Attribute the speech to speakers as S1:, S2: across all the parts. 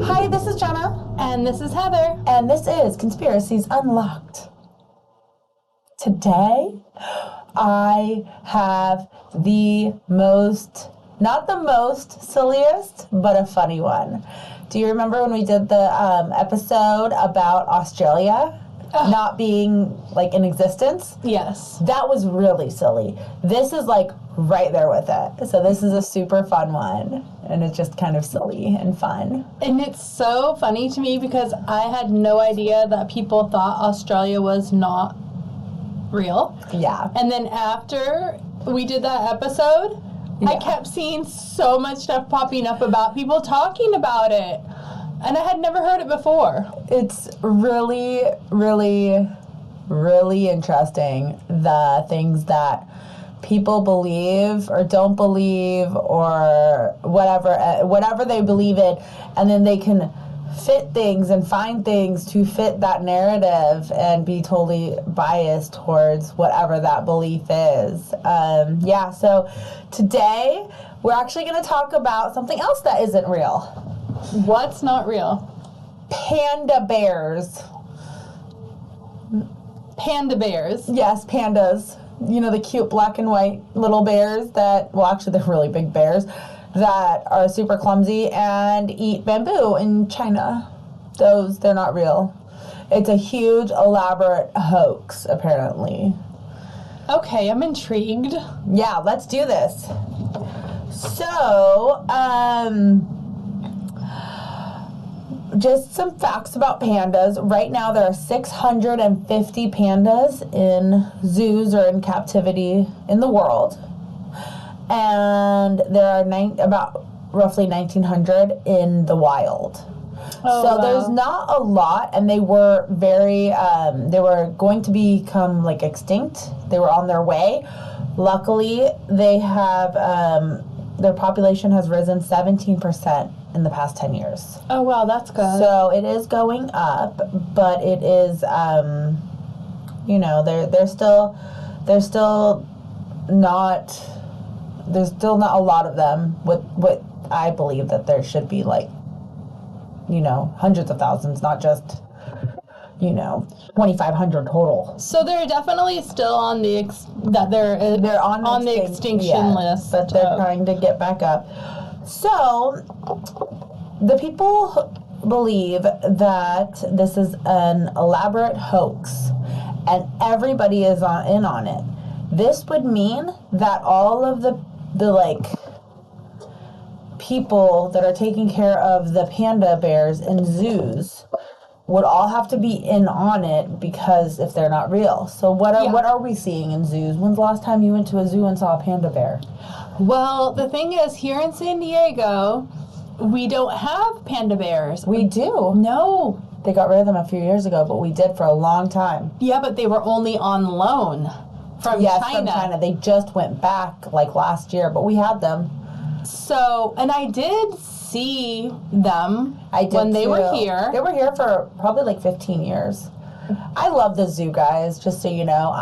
S1: Hi, this is Jenna.
S2: And this is Heather.
S1: And this is Conspiracies Unlocked. Today, I have the most, not the most silliest, but a funny one. Do you remember when we did the episode about Australia not being, like, in existence?
S2: Yes.
S1: That was really silly. This is, like, right there with it. So this is a super fun one. And it's just kind of silly and fun.
S2: And it's so funny to me because I had no idea that people thought Australia was not real.
S1: Yeah.
S2: And then after we did that episode, I kept seeing so much stuff popping up about people talking about it. And I had never heard it before.
S1: It's really, really, really interesting, the things that people believe or don't believe or whatever they believe in, and then they can fit things and find things to fit that narrative and be totally biased towards whatever that belief is. So today we're actually going to talk about something else that isn't real.
S2: What's not real?
S1: Panda bears.
S2: Panda bears?
S1: Yes, pandas. You know, the cute black and white little bears that, well, actually they're really big bears, that are super clumsy and eat bamboo in China. They're not real. It's a huge, elaborate hoax, apparently.
S2: Okay, I'm intrigued.
S1: Yeah, let's do this. So, just some facts about pandas. Right now, there are 650 pandas in zoos or in captivity in the world. And there are about roughly 1,900 in the wild.
S2: Oh,
S1: so
S2: wow.
S1: There's not a lot, and they were they were going to become, like, extinct. They were on their way. Luckily, they have, their population has risen 17% in the past 10 years.
S2: Oh, wow, that's good.
S1: So it is going up, but it is, there's still not a lot of them. What I believe that there should be, like, hundreds of thousands, not just, 2,500 total.
S2: So they're definitely still on the they're on the extinction list,
S1: but they're trying to get back up. So the people believe that this is an elaborate hoax, and everybody is in on it. This would mean that all of the people that are taking care of the panda bears in zoos would all have to be in on it, because if they're not real. So what are we seeing in zoos? When's the last time you went to a zoo and saw a panda bear?
S2: Well, the thing is, here in San Diego, we don't have panda bears.
S1: We do.
S2: No.
S1: They got rid of them a few years ago, but we did for a long time.
S2: Yeah, but they were only on loan from China.
S1: From China. They just went back, like, last year, but we had them.
S2: So, and I did see them when they were here.
S1: They were here for probably like 15 years. I love the zoo, guys, just so you know.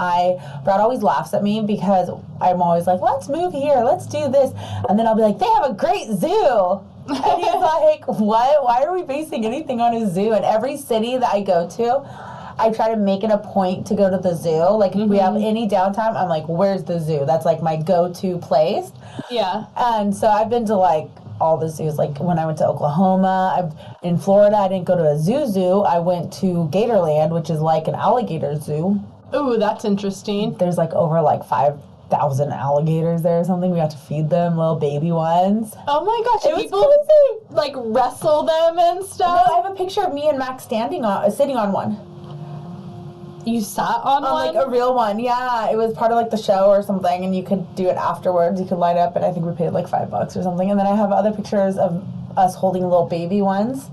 S1: Brad always laughs at me because I'm always like, let's move here, let's do this. And then I'll be like, they have a great zoo. And he's like, what? Why are we basing anything on a zoo? And every city that I go to, I try to make it a point to go to the zoo. Like, if we have any downtime, I'm like, where's the zoo? That's, like, my go-to place.
S2: Yeah.
S1: And so I've been to, like, all the zoos. Like, when I went to Oklahoma, in Florida, I didn't go to a zoo. I went to Gatorland, which is like an alligator zoo.
S2: Ooh, that's interesting.
S1: There's, like, over, like, 5,000 alligators there or something. We have to feed them, little baby ones.
S2: Oh my gosh, people
S1: crazy.
S2: Like, wrestle them and stuff?
S1: No, I have a picture of me and Max sitting on one.
S2: You sat on one?
S1: Like, a real one, yeah. It was part of, like, the show or something, and you could do it afterwards. You could light up, and I think we paid, like, $5 or something. And then I have other pictures of us holding little baby ones.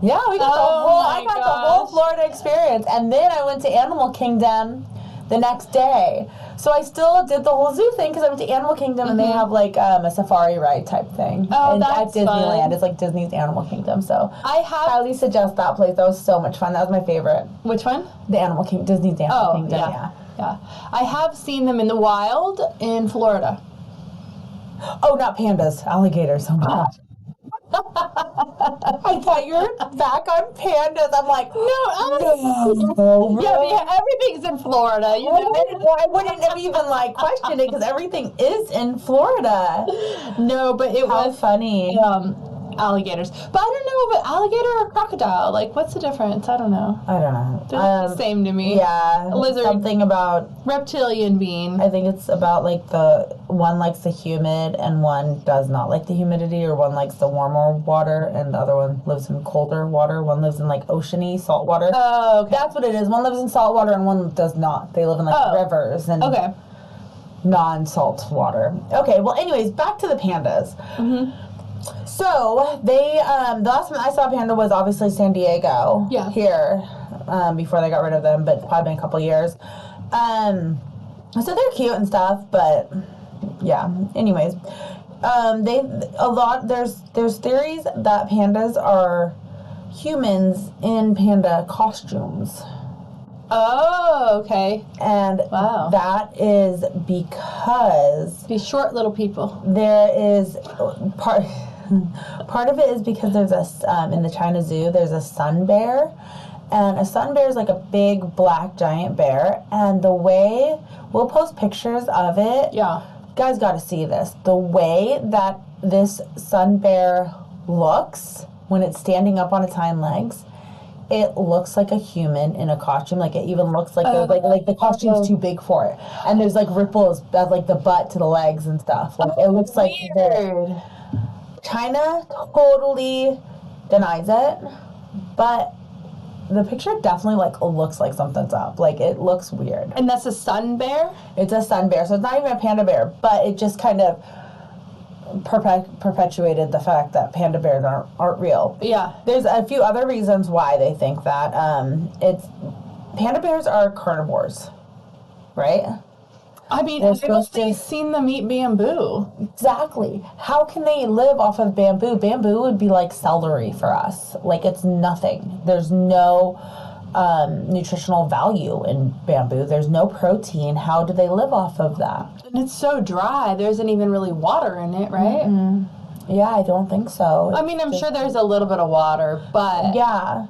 S1: Yeah, I got the whole Florida experience. And then I went to Animal Kingdom the next day. So I still did the whole zoo thing because I went to Animal Kingdom and they have like a safari ride type thing.
S2: Oh,
S1: and
S2: that's
S1: at Disneyland.
S2: fun.
S1: It's like Disney's Animal Kingdom. So
S2: I
S1: highly suggest that place. That was so much fun. That was my favorite.
S2: Which one?
S1: The Animal Kingdom. Disney's Animal Kingdom.
S2: Yeah. I have seen them in the wild in Florida.
S1: Oh, not pandas, alligators. Oh my god. I thought you were back on pandas. I'm like, no.
S2: Yeah, everything's in Florida, you know?
S1: Well, I wouldn't have even like questioned it because everything is in Florida.
S2: No, but it
S1: How
S2: was
S1: funny.
S2: Alligators. But I don't know about alligator or crocodile. Like, what's the difference? I don't know.
S1: I don't know.
S2: They're the same to me.
S1: Yeah.
S2: A lizard.
S1: Something about
S2: Reptilian being.
S1: I think it's about like the one likes the humid and one does not like the humidity, or one likes the warmer water and the other one lives in colder water. One lives in like oceany salt water.
S2: Oh, okay.
S1: That's what it is. One lives in salt water and one does not. They live in like rivers and non-salt water. Okay, well anyways, back to the pandas. Mm-hmm. So they the last time I saw a panda was obviously San Diego.
S2: Yeah.
S1: Here. Before they got rid of them, but it's probably been a couple years. So they're cute and stuff, but yeah. Anyways, there's theories that pandas are humans in panda costumes.
S2: Oh, okay.
S1: And that is because
S2: these short little people.
S1: There is part of it is because there's in the China Zoo there's a sun bear. And a sun bear is like a big black giant bear. And the way, we'll post pictures of it.
S2: Yeah.
S1: Guys got to see this. The way that this sun bear looks when it's standing up on its hind legs, it looks like a human in a costume. Like it even looks like like the costume's too big for it. And there's like ripples at like the butt to the legs and stuff. Like it looks like weird. China totally denies it, but the picture definitely like looks like something's up. Like it looks weird.
S2: And that's a sun bear?
S1: It's a sun bear, so it's not even a panda bear, but it just kind of perpetuated the fact that panda bears aren't real.
S2: Yeah.
S1: There's a few other reasons why they think that. It's panda bears are carnivores, right?
S2: I mean, I've mostly seen them eat bamboo.
S1: Exactly. How can they live off of bamboo? Bamboo would be like celery for us. Like, it's nothing. There's no nutritional value in bamboo. There's no protein. How do they live off of that?
S2: And it's so dry. There isn't even really water in it, right?
S1: Mm-hmm. Yeah, I don't think so.
S2: I mean, I'm sure there's a little bit of water, but...
S1: Yeah.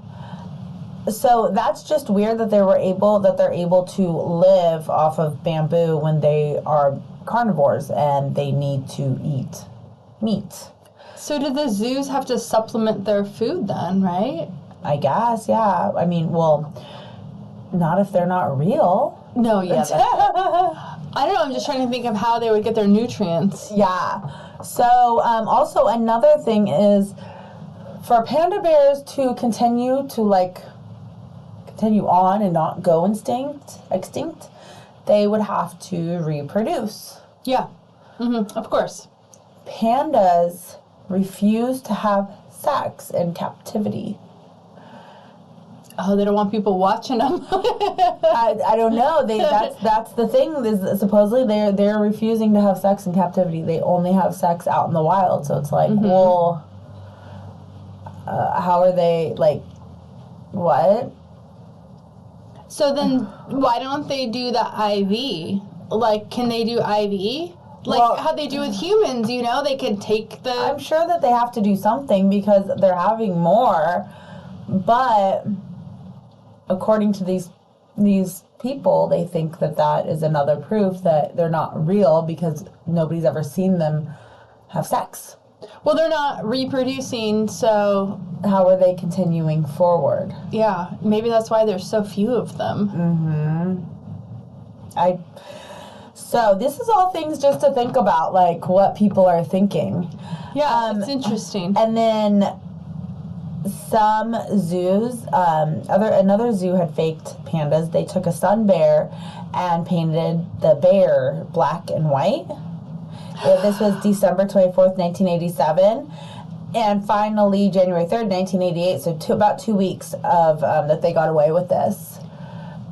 S1: So that's just weird that they're able to live off of bamboo when they are carnivores and they need to eat meat.
S2: So do the zoos have to supplement their food then, right?
S1: I guess, yeah. I mean, well, not if they're not real.
S2: No, yeah. I don't know. I'm just trying to think of how they would get their nutrients.
S1: Yeah. So also another thing is for panda bears to continue on and not go extinct, they would have to reproduce.
S2: Yeah, of course.
S1: Pandas refuse to have sex in captivity.
S2: Oh, they don't want people watching them.
S1: I don't know. That's the thing. Is supposedly they're refusing to have sex in captivity. They only have sex out in the wild. So it's like, well, how are they like? What?
S2: So then, why don't they do the IV? Like, can they do IV? Like how they do with humans, you know? They can take the...
S1: I'm sure that they have to do something because they're having more. But according to these people, they think that is another proof that they're not real because nobody's ever seen them have sex.
S2: Well, they're not reproducing, so...
S1: How are they continuing forward?
S2: Yeah, maybe that's why there's so few of them.
S1: Mm-hmm. So this is all things just to think about, like what people are thinking.
S2: Yeah, it's interesting.
S1: And then some zoos, another zoo had faked pandas. They took a sun bear and painted the bear black and white. This was December 24th, 1987. And finally, January 3rd, 1988, so about 2 weeks of that they got away with this.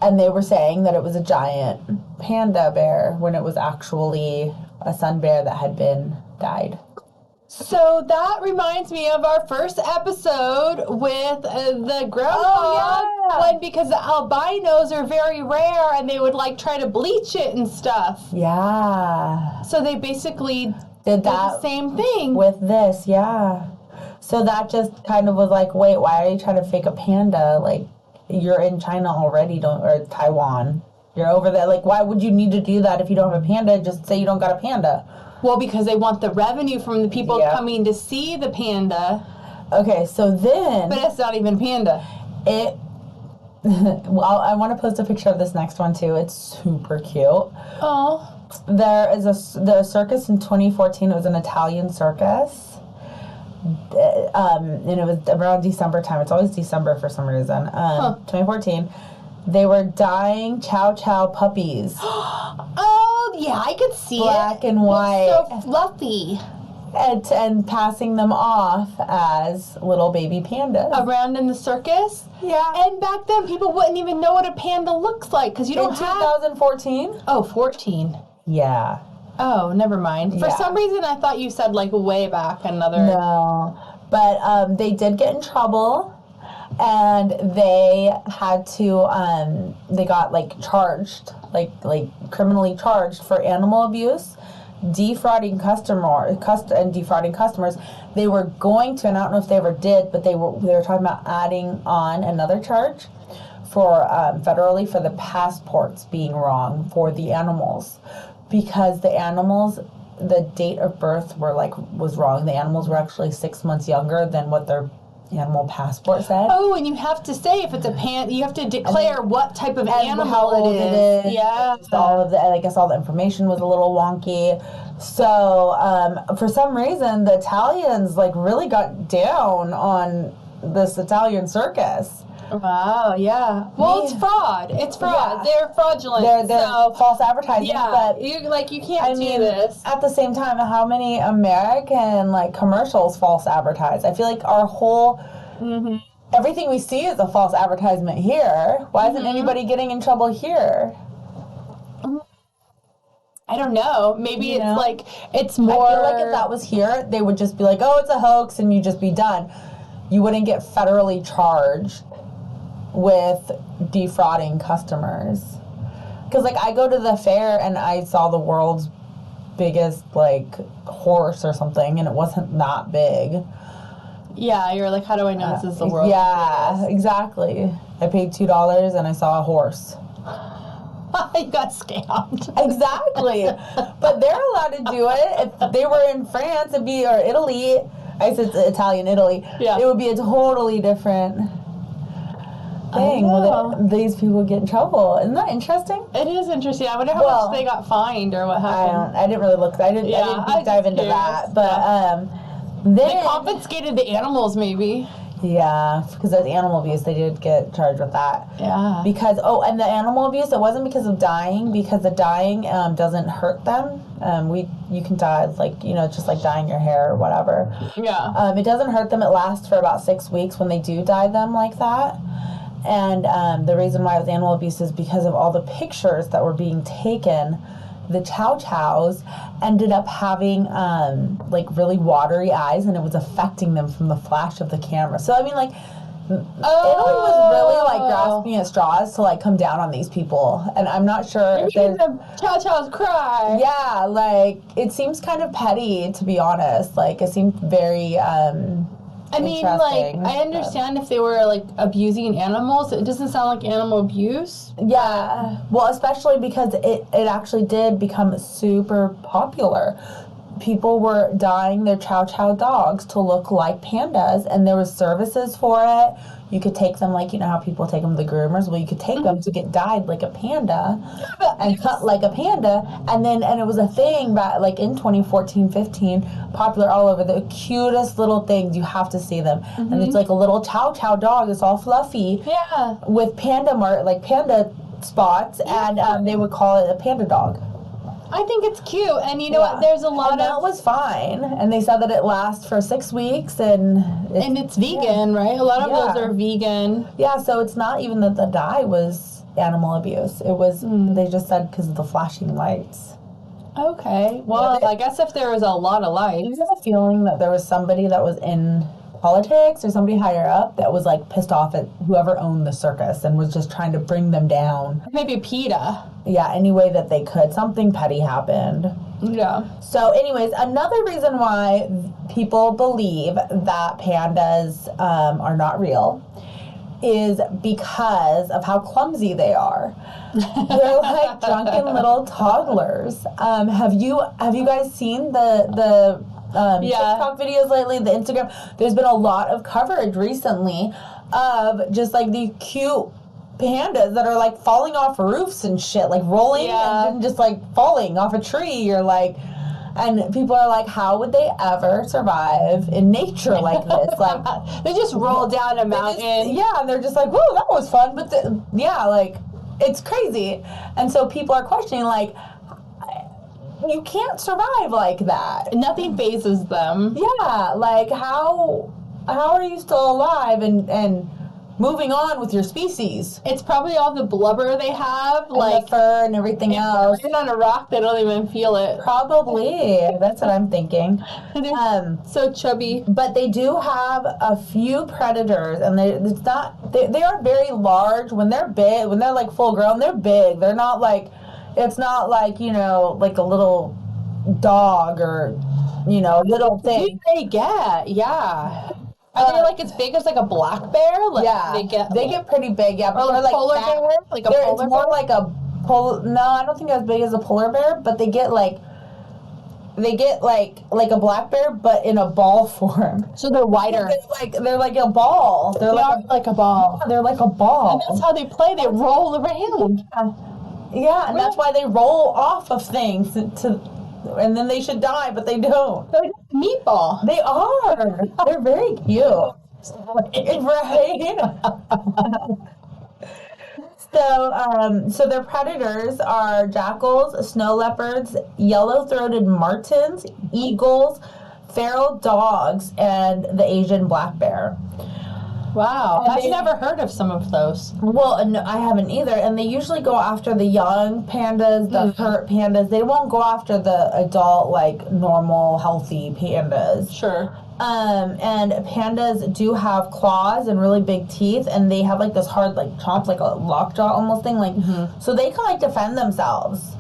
S1: And they were saying that it was a giant panda bear when it was actually a sun bear that had been dyed.
S2: So that reminds me of our first episode with the groundhog one, because the albinos are very rare and they would like try to bleach it and stuff.
S1: Yeah.
S2: So they basically
S1: did
S2: They're
S1: that
S2: the same thing.
S1: with this, yeah. So that just kind of was like, wait, why are you trying to fake a panda? Like, you're in China already, or Taiwan. You're over there. Like, why would you need to do that if you don't have a panda? Just say you don't got a panda.
S2: Well, because they want the revenue from the people
S1: Yep.
S2: coming to see the panda.
S1: Okay, so then...
S2: But it's not even panda.
S1: Well, I want to post a picture of this next one, too. It's super cute.
S2: Oh.
S1: The circus in 2014. It was an Italian circus. And it was around December time. It's always December for some reason. 2014. They were dying chow chow puppies.
S2: Oh, yeah, I could see
S1: Black
S2: it.
S1: and white.
S2: So fluffy.
S1: And passing them off as little baby pandas.
S2: Around in the circus?
S1: Yeah.
S2: And back then, people wouldn't even know what a panda looks like, because you don't have...
S1: 2014?
S2: Oh, 14.
S1: Yeah.
S2: Oh, never mind. For some reason, I thought you said, like, way back another...
S1: No. But they did get in trouble, and they had to, they got, like, charged, like criminally charged for animal abuse, defrauding and defrauding customers. They were going to, and I don't know if they ever did, but they were talking about adding on another charge for federally for the passports being wrong for the animals, because the animals, the date of birth was wrong. The animals were actually 6 months younger than what their animal passport said.
S2: Oh, and you have to say if it's a panda, you have to declare what type of animal
S1: how old
S2: it is. Yeah.
S1: All of I guess all the information was a little wonky. So for some reason, the Italians really got down on this Italian circus.
S2: Wow, yeah. Well, it's fraud. It's fraud.
S1: Yeah.
S2: They're fraudulent.
S1: They're false advertising.
S2: Yeah,
S1: but
S2: you can't do this.
S1: At the same time, how many American commercials false advertise? I feel like our whole everything we see is a false advertisement here. Why isn't anybody getting in trouble here?
S2: I don't know. Maybe it's more.
S1: I feel like if that was here, they would just be like, "Oh, it's a hoax," and you just be done. You wouldn't get federally charged with defrauding customers. Because I go to the fair and I saw the world's biggest horse or something, and it wasn't that big.
S2: Yeah, you're like, how do I know this is the world's
S1: biggest? Exactly. I paid $2 and I saw a horse.
S2: You got scammed.
S1: Exactly. But they're allowed to do it. If they were in France, or Italy, I said Italian, Italy, it would be a totally different thing. These people get in trouble. Isn't that interesting?
S2: It is interesting. I wonder how much they got fined or what happened.
S1: I didn't really look. I didn't dive into that. But then
S2: they confiscated the animals, maybe.
S1: Yeah, because that's animal abuse. They did get charged with that.
S2: Yeah.
S1: Because and the animal abuse, it wasn't because of dying. Because the dying doesn't hurt them. You can die just like dyeing your hair or whatever.
S2: Yeah.
S1: It doesn't hurt them. It lasts for about 6 weeks when they do dye them like that. And the reason why it was animal abuse is because of all the pictures that were being taken. The chow chows ended up having really watery eyes, and it was affecting them from the flash of the camera. So Italy was really grasping at straws to come down on these people, and I'm not sure if
S2: the chow chows cry.
S1: Yeah, it seems kind of petty, to be honest. It seemed very
S2: I understand if they were abusing animals. It doesn't sound like animal abuse.
S1: Yeah. Well, especially because it actually did become super popular. People were dyeing their chow chow dogs to look like pandas, and there was services for it. You could take them how people take them to the groomers. Well, you could take them to get dyed like a panda and cut like a panda. And it was a thing back in 2014-15, popular all over. The cutest little things, you have to see them. And it's a little chow chow dog. It's all fluffy.
S2: Yeah.
S1: With panda spots, and they would call it a panda dog.
S2: I think it's cute, and you know what? There's a lot
S1: that was fine, and they said that it lasts for 6 weeks, and
S2: it's vegan, right? A lot of those are vegan.
S1: Yeah, so it's not even that the dye was animal abuse. It was they just said because of the flashing lights.
S2: Okay, well, I guess if there was a lot of lights,
S1: I have a feeling that there was somebody that was in politics or somebody higher up that was pissed off at whoever owned the circus and was just trying to bring them down.
S2: Maybe PETA.
S1: Yeah, any way that they could. Something petty happened.
S2: Yeah.
S1: So anyways, another reason why people believe that pandas are not real is because of how clumsy they are. They're like drunken little toddlers. Have you guys seen the TikTok videos lately, the Instagram? There's been a lot of coverage recently of just like these cute pandas that are like falling off roofs and shit, like rolling and just like falling off a tree, or like, and people are like, how would they ever survive in nature like this? Like,
S2: they just roll down a mountain.
S1: And they're just like, whoa, that was fun. But like, it's crazy. And so people are questioning, like, you can't survive like that.
S2: Nothing phases them.
S1: Yeah, like, how are you still alive and moving on with your species?
S2: It's probably all the blubber they have,
S1: and like the fur and everything else.
S2: And on a rock, they don't even feel it.
S1: Probably. That's what I'm thinking.
S2: So chubby.
S1: But they do have a few predators, and they are very large. When they're big, when they're like full grown, they're big. They're not like, it's not like, like a little dog or, little thing.
S2: What do they get? Yeah. Are they like as big as like a black bear? Like,
S1: yeah, they get pretty big. Yeah, but
S2: or like polar
S1: fat.
S2: Bear, like a polar
S1: it's
S2: bear.
S1: More like a no, I don't think as big as a polar bear, but they get like a black bear, but in a ball form.
S2: So they're wider.
S1: They're like a ball.
S2: They are like a ball.
S1: Yeah, they're like a ball.
S2: And that's how they play. They roll around.
S1: Yeah, and that's why they roll off of things and then they should die, but they don't.
S2: They're like a meatball.
S1: They are. They're very cute. Right? So their predators are jackals, snow leopards, yellow-throated martens, eagles, feral dogs, and the Asian black bear.
S2: Wow, I've never heard of some of those.
S1: Well, no, I haven't either. And they usually go after the young pandas, the hurt pandas. They won't go after the adult, like, normal, healthy pandas.
S2: Sure.
S1: And pandas do have claws and really big teeth, and they have, like, this hard, like, chomp, like a lockjaw almost thing. Like, so they can, like, defend themselves.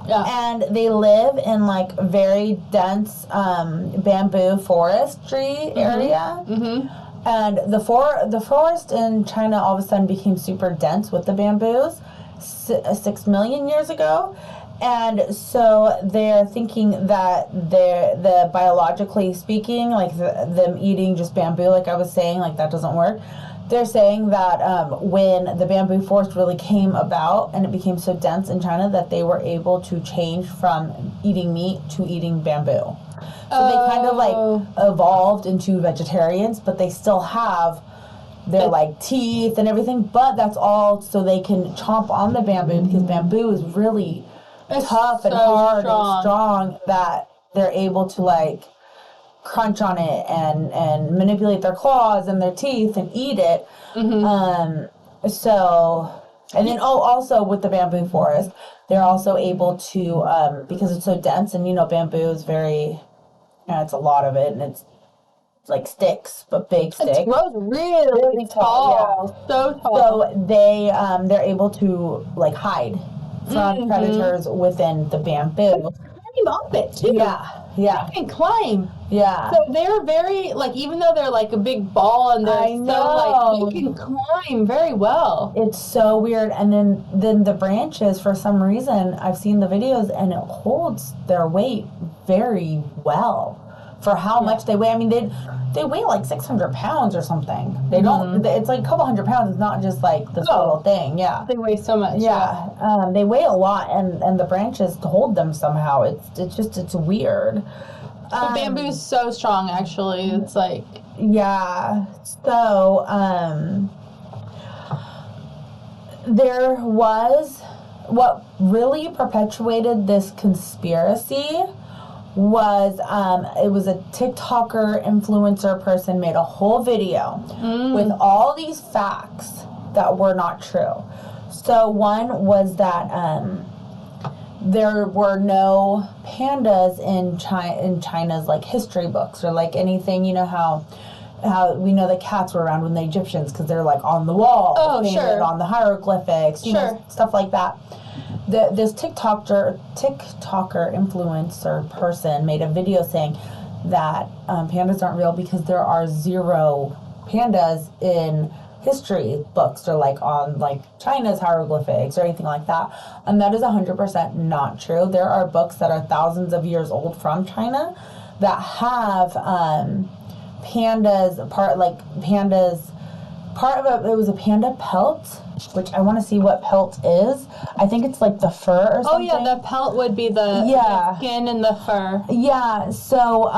S2: Yeah.
S1: And they live in, like, very dense bamboo forestry area. Mm-hmm. And the forest in China all of a sudden became super dense with the bamboos 6 million years ago. And so they're thinking that the biologically speaking, like them eating just bamboo, like I was saying, like that doesn't work. They're saying that when the bamboo forest really came about and it became so dense in China that they were able to change from eating meat to eating bamboo. So they kind of like evolved into vegetarians, but they still have their like teeth and everything, but that's all so they can chomp on the bamboo because bamboo is really tough and hard and strong that they're able to like crunch on it and manipulate their claws and their teeth and eat it. Mm-hmm. And then also with the bamboo forest, they're also able to because it's so dense and bamboo is very it's a lot of it and it's like sticks, but big sticks.
S2: It grows really tall. Yeah. So tall.
S1: So they're able to like hide from predators within the bamboo.
S2: Climb up it too.
S1: Yeah.
S2: They can climb.
S1: Yeah.
S2: So they're very like even though they're like a big ball and they're so like they can climb very well.
S1: It's so weird. And then the branches for some reason I've seen the videos and it holds their weight very well for how much they weigh. I mean they weigh like 600 pounds or something. They don't. It's like a couple hundred pounds. It's not just like this little thing. Yeah.
S2: They weigh so much.
S1: Yeah. They weigh a lot, and the branches hold them somehow. It's weird.
S2: The bamboo is so strong. Actually, it's like
S1: So there was what really perpetuated this conspiracy. Was it was a TikToker influencer person made a whole video with all these facts that were not true. So one was that there were no pandas in China's like history books or like anything. You know how we know that cats were around when the Egyptians because they're like on the wall, painted on the hieroglyphics, you know, stuff like that. this TikToker influencer person made a video saying that pandas aren't real because there are 0 pandas in history books or like on like China's hieroglyphics or anything like that, and that is 100% not true. There are books that are thousands of years old from China that have pandas part of it was a panda pelt, which I want to see what pelt is. I think it's like the fur or something.
S2: Oh yeah, the pelt would be the skin and the fur.
S1: Yeah, so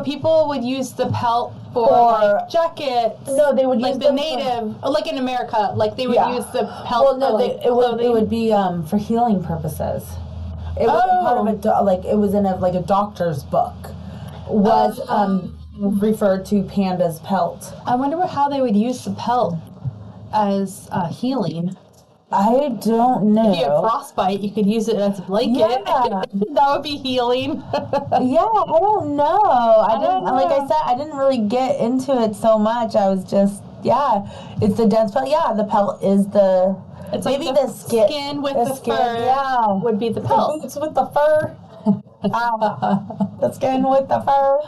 S2: people would use the pelt for like jackets.
S1: No, they would
S2: like
S1: use
S2: the native, like in America, like they would use the pelt.
S1: Well, no, it would be for healing purposes. It was part of it was in a doctor's book. Was referred to panda's pelt.
S2: I wonder how they would use the pelt as healing.
S1: I don't know.
S2: If you had frostbite, you could use it as a blanket.
S1: Yeah.
S2: That would be healing.
S1: Yeah, I don't know. I didn't, like I said, I didn't really get into it so much. I was just, it's the dense pelt. Yeah, the pelt is the,
S2: it's
S1: maybe
S2: like
S1: the skin
S2: with the fur would be the pelt.
S1: The boots with the fur. The skin with the fur.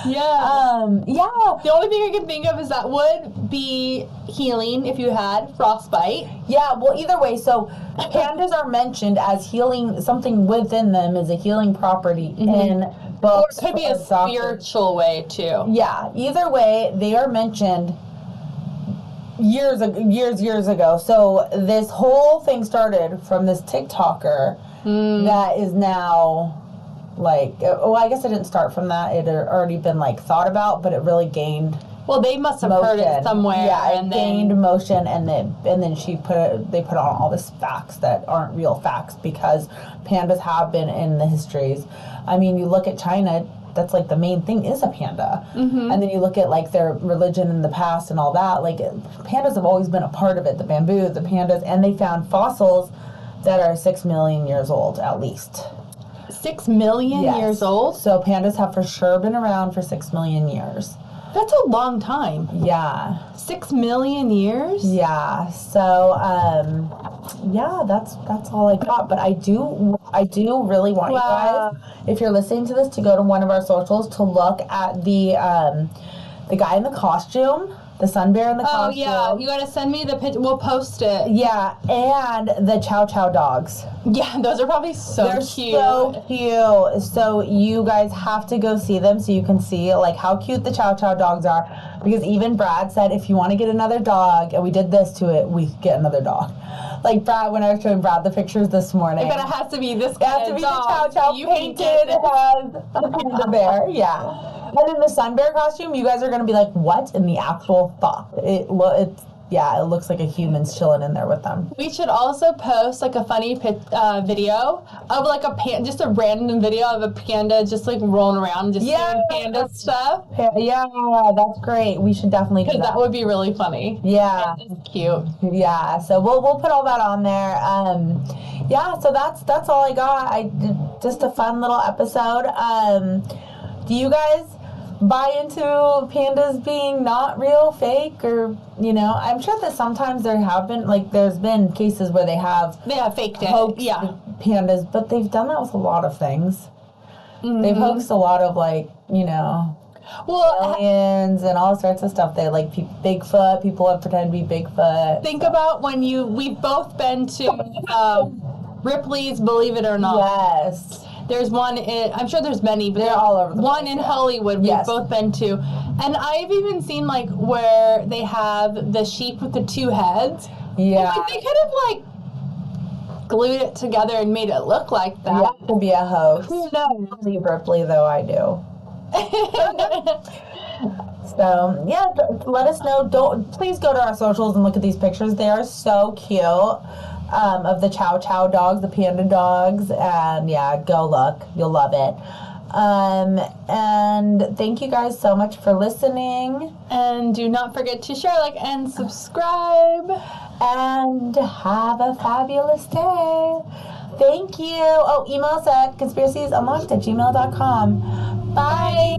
S2: Yeah.
S1: Yeah.
S2: The only thing I can think of is that would be healing if you had frostbite.
S1: Yeah, well, either way, so pandas are mentioned as healing, something within them is a healing property in books.
S2: Or it could be a spiritual way, too.
S1: Yeah, either way, they are mentioned years ago. So this whole thing started from this TikToker that is now... I guess it didn't start from that. It had already been thought about, but it really gained.
S2: Well, they must have heard it somewhere.
S1: Yeah, it gained motion, and then they put on all this facts that aren't real facts because pandas have been in the histories. I mean, you look at China. That's the main thing is a panda, and then you look at their religion in the past and all that. Pandas have always been a part of it. The bamboo, the pandas, and they found fossils that are 6 million years old at least.
S2: 6 million years old?
S1: So pandas have for sure been around for 6 million years.
S2: That's a long time.
S1: Yeah.
S2: 6 million years?
S1: Yeah. So, that's all I got. But I do really want you guys, if you're listening to this, to go to one of our socials to look at the guy in the costume. The sun bear in the costume.
S2: Oh, yeah. You gotta send me the picture. We'll post it.
S1: Yeah, and the Chow Chow dogs.
S2: Yeah, those are probably
S1: They're so cute. So you guys have to go see them so you can see how cute the Chow Chow dogs are. Because even Brad said if you want to get another dog, and we did this to it, we get another dog. Brad, when I was showing Brad the pictures this morning.
S2: But it has to be this
S1: It has to be the Chow Chow painted as the panda bear. Yeah. And in the sun bear costume, you guys are going to be like, what in the actual fuck? It looks like a human's chilling in there with them.
S2: We should also post a funny video of just a random video of a panda just rolling around just doing panda stuff.
S1: Yeah, that's great. We should definitely do that.
S2: Because that would be really funny.
S1: Yeah.
S2: It's cute.
S1: Yeah, so we'll put all that on there. So that's all I got. Just a fun little episode. Do you guys buy into pandas being not real, fake, or I'm sure that sometimes there have been there's been cases where they have
S2: faked it,
S1: pandas, but they've done that with a lot of things. They've hoaxed a lot of aliens and all sorts of stuff. They Bigfoot. People have pretended to be Bigfoot.
S2: Think about when we've both been to Ripley's Believe It or Not.
S1: Yes.
S2: There's one I'm sure there's many, but
S1: they're all over the
S2: one
S1: place,
S2: in Hollywood we've both been to. And I've even seen where they have the sheep with the 2 heads.
S1: Yeah.
S2: They could have glued it together and made it look like that.
S1: Yeah, it could be a hoax.
S2: Who knows?
S1: I believe Ripley, though, I do. So, let us know. Please go to our socials and look at these pictures. They are so cute. Of the Chow Chow dogs, the panda dogs, and go look. You'll love it. And thank you guys so much for listening.
S2: And do not forget to share, and subscribe.
S1: And have a fabulous day. Thank you. Oh, email us at conspiraciesunlocked@gmail.com. Bye.